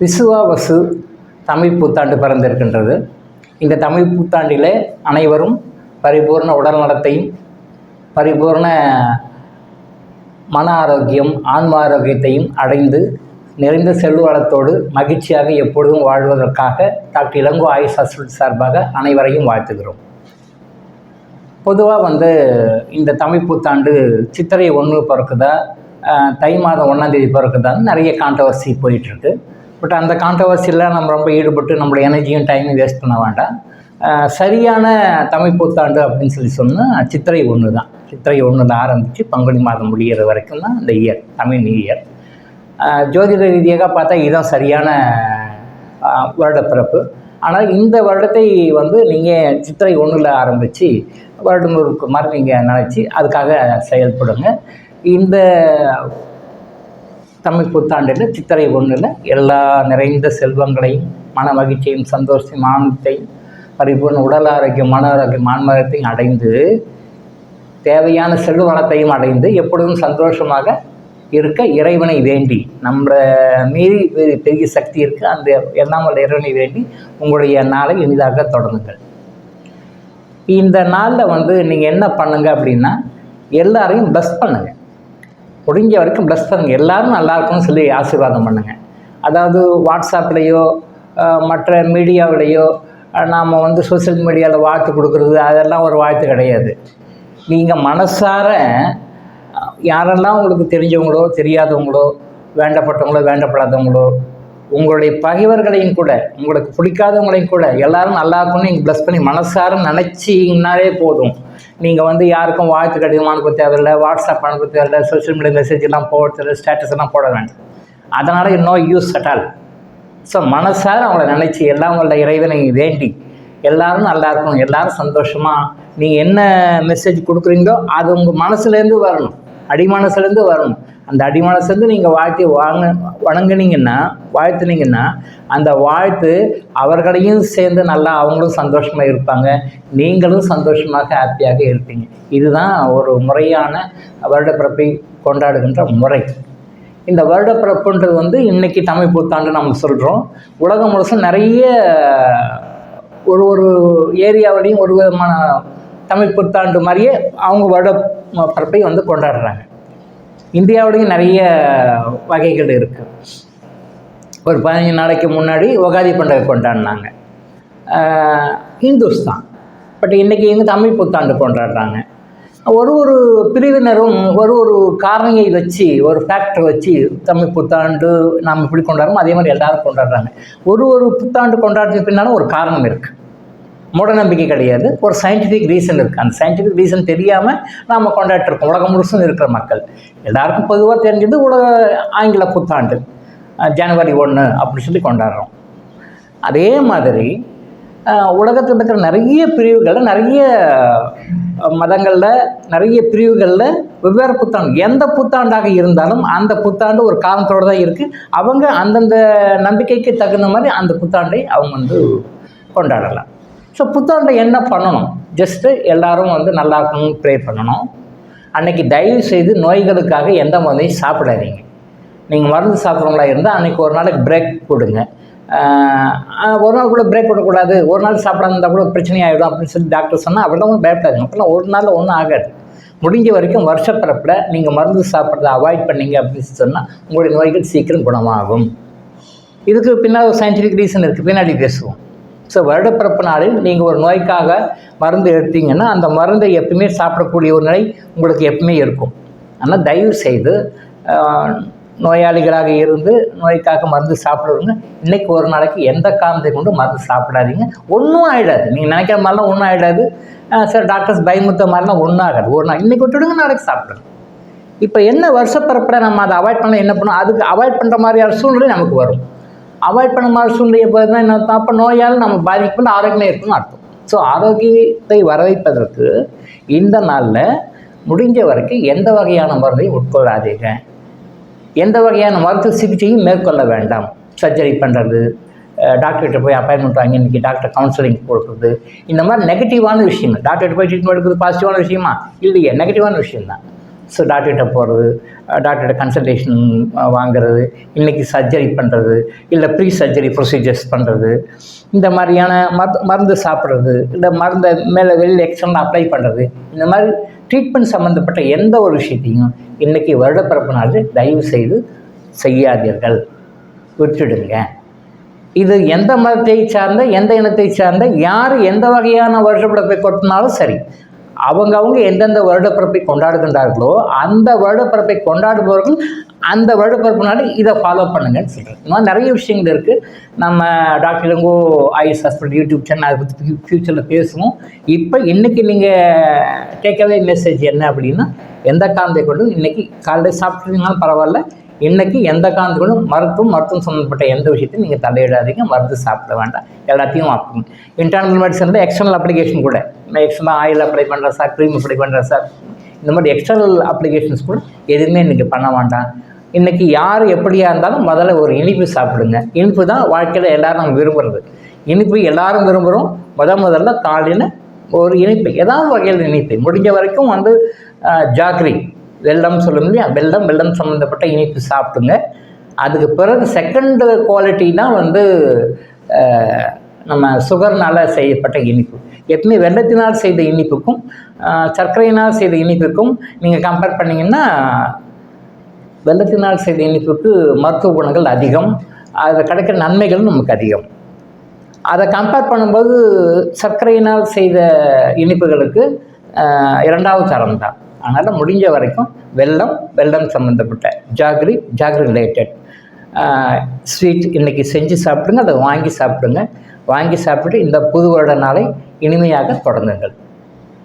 விசுவாவசு தமிழ் புத்தாண்டு பிறந்திருக்கின்றது. இந்த தமிழ் புத்தாண்டிலே அனைவரும் பரிபூர்ண உடல் நலத்தையும் பரிபூர்ண மன ஆரோக்கியம் ஆன்ம ஆரோக்கியத்தையும் அடைந்து நிறைந்த செல்வ வளத்தோடு மகிழ்ச்சியாக எப்பொழுதும் வாழ்வதற்காக டாக்டர் இளங்கோ ஆயுஷ் ஹாஸ்பிட்டல் சார்பாக அனைவரையும் வாழ்த்துகிறோம். பொதுவாக இந்த தமிழ் புத்தாண்டு சித்திரை 1 பிறக்குதா, தை மாதம் 1ஆம் தேதி பிறக்குதான்னு நிறைய கான்ட்ரவர்சி போயிட்டுருக்கு. பட் அந்த கான்ட்ரவர்சியில் நம்ம ரொம்ப ஈடுபட்டு நம்மளோட எனர்ஜியும் டைமும் வேஸ்ட் பண்ண வேண்டாம். சரியான தமிழ் புத்தாண்டு அப்படின்னு சொன்னால் சித்திரை 1 தான். சித்திரை 1 ஆரம்பித்து பங்குனி மாதம் முடிகிற வரைக்கும் தான் இந்த இயர் தமிழ் நியூ இயர். ஜோதிட ரீதியாக பார்த்தா இதுதான் சரியான வருடப்பிறப்பு. ஆனால் இந்த வருடத்தை நீங்கள் சித்திரை 1 ஆரம்பித்து வருடம் ஒரு மாதிரி நீங்கள் நினச்சி அதுக்காக செயல்படுங்க. இந்த தமிழ் புத்தாண்டில் சித்திரை 1 எல்லா நிறைந்த செல்வங்களையும் மன மகிழ்ச்சியையும் சந்தோஷத்தையும் ஆனந்தத்தையும் பரிபூர்ண உடல் ஆரோக்கியம் மன ஆரோக்கியம் ஆன்மீகத்தையும் அடைந்து தேவையான செல்வ வளத்தையும் அடைந்து எப்பொழுதும் சந்தோஷமாக இருக்க இறைவனை வேண்டி நம்ம மீறி பெரிய சக்தி இருக்குது, அந்த எல்லாம் வல்ல இறைவனை வேண்டி உங்களுடைய நாளை இனிதாக தொடங்குங்கள். இந்த நாளில் நீங்கள் என்ன பண்ணுங்க அப்படின்னா எல்லாரையும் ப்ளஸ் பண்ணுங்கள். முடிஞ்ச வரைக்கும் ப்ளஸ் பண்ணுங்கள். எல்லோரும் நல்லா இருக்கும்னு சொல்லி ஆசீர்வாதம் பண்ணுங்கள். அதாவது வாட்ஸ்அப்லேயோ மற்ற மீடியாவிலேயோ நாம் சோசியல் மீடியாவில் வாழ்த்து கொடுக்குறது அதெல்லாம் ஒரு வாழ்த்து கிடையாது. நீங்கள் மனசார யாரெல்லாம் உங்களுக்கு தெரிஞ்சவங்களோ தெரியாதவங்களோ வேண்டப்பட்டவங்களோ வேண்டப்படாதவங்களோ உங்களுடைய பகைவர்களையும் கூட உங்களுக்கு பிடிக்காதவங்களையும் கூட எல்லாரும் நல்லா இருக்கும்னு நீங்கள் ப்ளஸ் பண்ணி மனசார நினச்சிங்கனாலே போதும். நீங்கள் யாருக்கும் வாழ்த்து கடிதம் அனுப்ப தேவையில்லை, வாட்ஸ்அப் அனுப்ப தேவையில்லை, சோஷியல் மீடியா மெசேஜ் எல்லாம் போட தேவையில்லை, ஸ்டேட்டஸ் எல்லாம் போட வேண்டாம். அதனால் no use at all. So மனசார அவங்கள நினச்சி எல்லாம் உங்களோட இறைவனை வேண்டி எல்லோரும் நல்லா இருக்கணும், எல்லோரும் சந்தோஷமாக நீங்கள் என்ன மெசேஜ் கொடுக்குறீங்களோ அது உங்கள் மனசுலேருந்து வரணும், அடிமனசுலேருந்து வரணும். அந்த அடிமனசுலேருந்து நீங்கள் வாழ்த்தி வணங்குனீங்கன்னா வாழ்த்துனீங்கன்னா அந்த வாழ்த்து அவர்களையும் சேர்ந்து நல்லா அவங்களும் சந்தோஷமாக இருப்பாங்க, நீங்களும் சந்தோஷமாக ஹாப்பியாக இருப்பீங்க. இதுதான் ஒரு முறையான வருடப்பிறப்பை கொண்டாடுகின்ற முறை. இந்த வருடப்பிறப்புன்றது இன்றைக்கி தமிழ் புத்தாண்டு நம்ம சொல்கிறோம். உலகம் முழுசும் நிறைய ஒரு ஏரியாவிலையும் ஒரு விதமான தமிழ் புத்தாண்டு மாதிரியே அவங்க வருடப்பிறப்பை கொண்டாடுறாங்க. இந்தியாவிலையும் நிறைய வகைகள் இருக்குது. ஒரு 15 நாளைக்கு முன்னாடி உகாதி பண்டிகை கொண்டாடினாங்க ஹிந்துஸ்தான். பட் இன்றைக்கி தமிழ் புத்தாண்டு கொண்டாடுறாங்க. ஒரு பிரிவினரும் ஒரு காரணியை வச்சு ஒரு ஃபேக்டரை வச்சு தமிழ் புத்தாண்டு நாம் இப்படி கொண்டாடுறோம் அதே மாதிரி எல்லோரும் கொண்டாடுறாங்க. ஒரு புத்தாண்டு கொண்டாடுறதுக்கு பின்னாலும் ஒரு காரணம் இருக்குது. மூட நம்பிக்கை கிடையாது, ஒரு சயின்டிஃபிக் ரீசன் இருக்குது. அந்த சயின்டிஃபிக் ரீசன் தெரியாமல் நாம் கொண்டாடிட்டுருக்கோம். உலகம் முழுசும் இருக்கிற மக்கள் எல்லாருக்கும் பொதுவாக தெரிஞ்சது ஆங்கில புத்தாண்டு ஜனவரி 1 அப்படி சொல்லி கொண்டாடுறோம். அதே மாதிரி உலகத்தில் இருக்கிற நிறைய பிரிவுகளில் நிறைய மதங்களில் நிறைய பிரிவுகளில் வெவ்வேறு புத்தாண்டு எந்த புத்தாண்டாக இருந்தாலும் அந்த புத்தாண்டு ஒரு காரணத்தோடு தான் இருக்குது. அவங்க அந்தந்த நம்பிக்கைக்கு தகுந்த மாதிரி அந்த புத்தாண்டை அவங்க கொண்டாடலாம். ஸோ புத்தாண்டை என்ன பண்ணணும்? ஜஸ்ட்டு எல்லோரும் நல்லா இருக்கணும்னு ப்ரே பண்ணணும். அன்றைக்கி தயவு செய்து நோய்களுக்காக எந்த மருந்தையும் சாப்பிடாதீங்க. நீங்கள் மருந்து சாப்பிட்றவங்களா இருந்தால் அன்றைக்கி ஒரு நாளைக்கு பிரேக் கொடுங்க. ஒரு நாள் கூட பிரேக் கொடுக்கக்கூடாது, ஒரு நாள் சாப்பிடாம இருந்தால் கூட பிரச்சனை ஆகிடும் அப்படின்னு சொல்லி டாக்டர் சொன்னால் அப்படிலாம் ஒன்றும் பயப்படாதுங்க. அப்போல்லாம் ஒரு நாள் ஒன்றும் ஆகாது. முடிஞ்ச வரைக்கும் வருஷப்பிறப்பில் நீங்கள் மருந்து சாப்பிட்றத அவாய்ட் பண்ணிங்க அப்படின்னு சொன்னால் உங்களுடைய நோய்கள் சீக்கிரம் குணமாகும். இதுக்கு பின்னால் ஒரு சயின்டிஃபிக் ரீசன் இருக்குது, பின்னாடி பேசுவோம். ஸோ வருடப்பிறப்பு நாளில் நீங்கள் ஒரு நோய்க்காக மருந்து எடுத்தீங்கன்னா அந்த மருந்தை எப்பவுமே சாப்பிடக்கூடிய ஒரு நிலை உங்களுக்கு எப்பவுமே இருக்கும். ஆனால் தயவு செய்து நோயாளிகளாக இருந்து நோய்க்காக மருந்து சாப்பிடுவங்க இன்றைக்கி ஒரு நாளைக்கு எந்த காரணத்தை கொண்டு மருந்து சாப்பிடாதீங்க. ஒன்றும் ஆகிடாது. நீங்கள் நினைக்கிற மாதிரிலாம் ஒன்றும் ஆகிடாது. சார் டாக்டர்ஸ் பயமுத்த மாதிரிலாம் ஒன்றும் ஆகாது. ஒரு நாள் இன்றைக்கி விட்டுடுங்க, நாளைக்கு சாப்பிடுங்க. இப்போ என்ன வருஷப்பிறப்பில் நம்ம அதை அவாய்ட் பண்ண என்ன பண்ணோம்? அதுக்கு அவாய்ட் பண்ணுற மாதிரியான சூழ்நிலை நமக்கு வரும். அவாய்ட் பண்ண மாதிரி சூழ்நிலை போதுனா என்ன அர்த்தம்? அப்போ நோயால் நம்ம பாதிக்கப்பட்டு ஆரோக்கியமாக இருக்குன்னு அர்த்தம். ஸோ ஆரோக்கியத்தை வரவைப்பதற்கு இந்த நாளில் முடிஞ்ச வரைக்கும் எந்த வகையான மருந்தையும் உட்கொள்ளாதீங்க. எந்த வகையான மருத்துவ சிகிச்சையும் மேற்கொள்ள வேண்டாம். சர்ஜரி பண்ணுறது, டாக்டர்கிட்ட போய் அப்பாயின்மெண்ட் வாங்கி இன்றைக்கி டாக்டர் கவுன்சிலிங் கொடுக்குறது, இந்த மாதிரி நெகட்டிவான விஷயங்கள். டாக்டர்கிட்ட போய் ட்ரீட்மெண்ட் எடுக்கிறது பாசிட்டிவான விஷயமா? இல்லையே, நெகட்டிவான விஷயம்தான். ஸோ டாக்டர்கிட்ட போகிறது, டாக்டர்கிட்ட கன்சல்டேஷன் வாங்குறது, இன்றைக்கி சர்ஜரி பண்ணுறது, இல்லை ப்ரீ சர்ஜரி ப்ரொசீஜர்ஸ் பண்ணுறது, இந்த மாதிரியான மருந்து சாப்பிட்றது, இல்லை மருந்தை மேலே வெளியில் எக்ஸ்டர்னல் அப்ளை பண்ணுறது, இந்த மாதிரி ட்ரீட்மெண்ட் சம்மந்தப்பட்ட எந்த ஒரு விஷயத்தையும் இன்றைக்கி வருடப்பிறப்பு நாள் தயவு செய்து செய்யாதீர்கள், விட்டுடுங்க. இது எந்த மதத்தை சார்ந்த, எந்த இனத்தை சார்ந்த, யார் எந்த வகையான வருடப்பிறப்பை கொட்டினாலும் சரி, அவங்க எந்தெந்த வருடப்பிறப்பை கொண்டாடுகின்றார்களோ அந்த வருடப்பிறப்பை கொண்டாடுபவர்கள் அந்த வருடப்பிறப்புனால இதை ஃபாலோ பண்ணுங்கன்னு சொல்கிறேன். இந்த மாதிரி நிறைய விஷயங்கள் இருக்குது. நம்ம doctor Ilango is hospital YouTube channel அதை பற்றி ஃப்யூச்சரில் பேசுவோம். இப்போ இன்றைக்கி நீங்கள் டேக்அவே மெசேஜ் என்ன அப்படின்னா, எந்த காரணத்தை கொண்டும் இன்றைக்கி காலையில் சாப்பிட்றீங்கனாலும் பரவாயில்ல, இன்றைக்கி எந்த காரணத்தை கொண்டும் மருத்துவம் சம்மந்தப்பட்ட எந்த விஷயத்தையும் நீங்கள் தலையிடாதீங்க, மருந்து சாப்பிட வேண்டாம், எல்லாத்தையும் ஆக்குங்க. இன்டர்னல் மெடிசனில் எக்ஸ்டர்னல் அப்ளிகேஷன் கூட, எக்ஸ்டர்னல் ஆயில் அப்ளை பண்ணுறேன் சார், க்ரீம் அப்ளை பண்ணுறேன் சார், இந்த மாதிரி எக்ஸ்டர்னல் அப்ளிகேஷன்ஸ் கூட எதுவுமே இன்றைக்கி பண்ண வேண்டாம். இன்றைக்கி யார் எப்படியா இருந்தாலும் முதல்ல ஒரு இனிப்பு சாப்பிடுங்க. இனிப்பு தான் வாழ்க்கையில் எல்லோரும் நம்ம விரும்புகிறது. இனிப்பு எல்லோரும் விரும்புகிறோம். முதல்ல காலையில் ஒரு இனிப்பு, ஏதாவது வகையில் இனிப்பு, முடிஞ்ச வரைக்கும் ஜாக்ரி, வெல்லம் சொல்லும் இல்லையா, வெல்லம் சம்மந்தப்பட்ட இனிப்பு சாப்பிடுங்க. அதுக்கு பிறகு செகண்ட் குவாலிட்டி தான் நம்ம சுகர்னால் செய்யப்பட்ட இனிப்பு. எப்பவுமே வெள்ளத்தினால் செய்த இனிப்புக்கும் சர்க்கரையினால் செய்த இனிப்புக்கும் நீங்கள் கம்பேர் பண்ணிங்கன்னா வெள்ளத்தினால் செய்த இனிப்புக்கு மருத்துவ குணங்கள் அதிகம், அதில் கிடைக்கிற நன்மைகள் நமக்கு அதிகம். அதை கம்பேர் பண்ணும்போது சர்க்கரையினால் செய்த இனிப்புகளுக்கு இரண்டாவது தரம் தான். அதனால் முடிஞ்ச வரைக்கும் வெல்லம் சம்மந்தப்பட்ட ஜாகரி ரிலேட்டட் ஸ்வீட் இன்றைக்கி செஞ்சு சாப்பிடுங்க, அதை வாங்கி சாப்பிடுங்க. வாங்கி சாப்பிட்டு இந்த புது வருட நாளை இனிமையாக தொடங்குங்கள்.